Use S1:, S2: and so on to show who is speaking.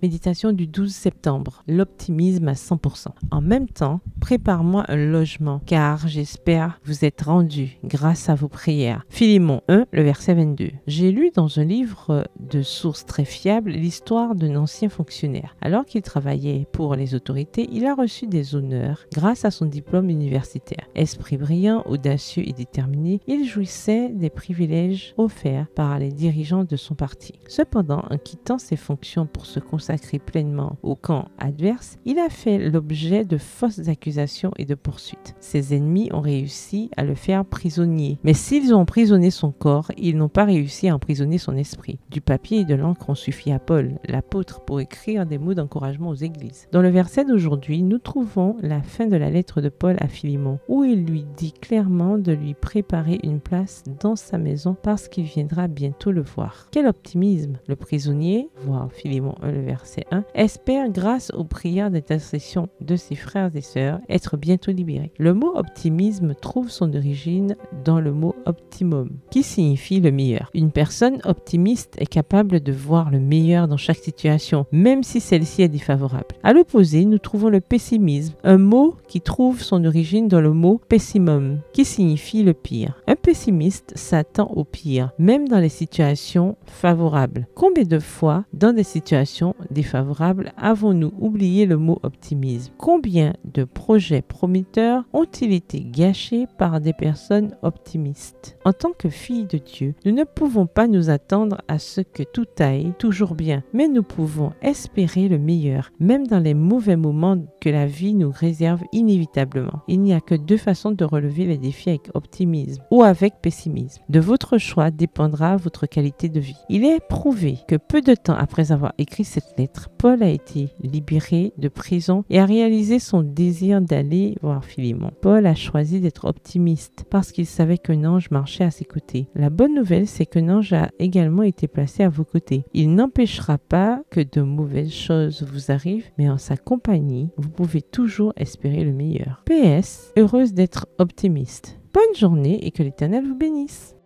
S1: Méditation du 12 septembre. L'optimisme à 100%. En même temps, prépare-moi un logement, car j'espère vous être rendu grâce à vos prières. Philémon 1, le verset 22. J'ai lu dans un livre de sources très fiables l'histoire d'un ancien fonctionnaire. Alors qu'il travaillait pour les autorités, il a reçu des honneurs grâce à son diplôme universitaire. Esprit brillant, audacieux et déterminé, il jouissait des privilèges offerts par les dirigeants de son parti. Cependant, en quittant ses fonctions pour se consacrer pleinement au camp adverse, il a fait l'objet de fausses accusations et de poursuites. Ses ennemis ont réussi à le faire prisonnier. Mais s'ils ont emprisonné son corps, ils n'ont pas réussi à emprisonner son esprit. Du papier et de l'encre ont suffi à Paul, l'apôtre, pour écrire des mots d'encouragement aux églises. Dans le verset d'aujourd'hui, nous trouvons la fin de la lettre de Paul à Philémon, où il lui dit clairement de lui préparer une place dans sa maison parce qu'il viendra bientôt le voir. Quel optimisme! Le prisonnier, voir Philémon 1, le verset 1, espère grâce aux prières d'intercession de ses frères et sœurs être bientôt libéré. Le mot optimisme trouve son origine dans le mot optimum, qui signifie le meilleur. Une personne optimiste est capable de voir le meilleur dans chaque situation, même si celle-ci est défavorable. À l'opposé, nous trouvons le pessimisme, un mot qui trouve son origine dans le mot pessimum, qui signifie le pire. Un pessimiste s'attend au pire, même dans les situations favorables. Combien de fois, dans des situations défavorables, avons-nous oublié le mot optimisme? Combien de projets prometteurs ont-ils été gâchés par des personnes optimistes? En tant que filles de Dieu, nous ne pouvons pas nous attendre à ce que tout aille toujours bien, mais nous pouvons espérer le meilleur, même dans les mauvais moments que la vie nous réserve inévitablement. Il n'y a que deux façons de relever les défis avec optimisme ou avec pessimisme. De votre choix dépendra votre qualité de vie. Il est prouvé que peu de temps après avoir écrit cette lettre, Paul a été libéré de prison et a réalisé son désir d'aller voir Philémon. Paul a choisi d'être optimiste parce qu'il savait qu'un ange marchait à ses côtés. La bonne nouvelle, c'est qu'un ange a également été placé à vos côtés. Il n'empêchera pas que de mauvaises choses vous arrivent, mais en sa compagnie, vous pouvez toujours espérer le meilleur. PS, heureuse d'être optimiste. Bonne journée et que l'Éternel vous bénisse.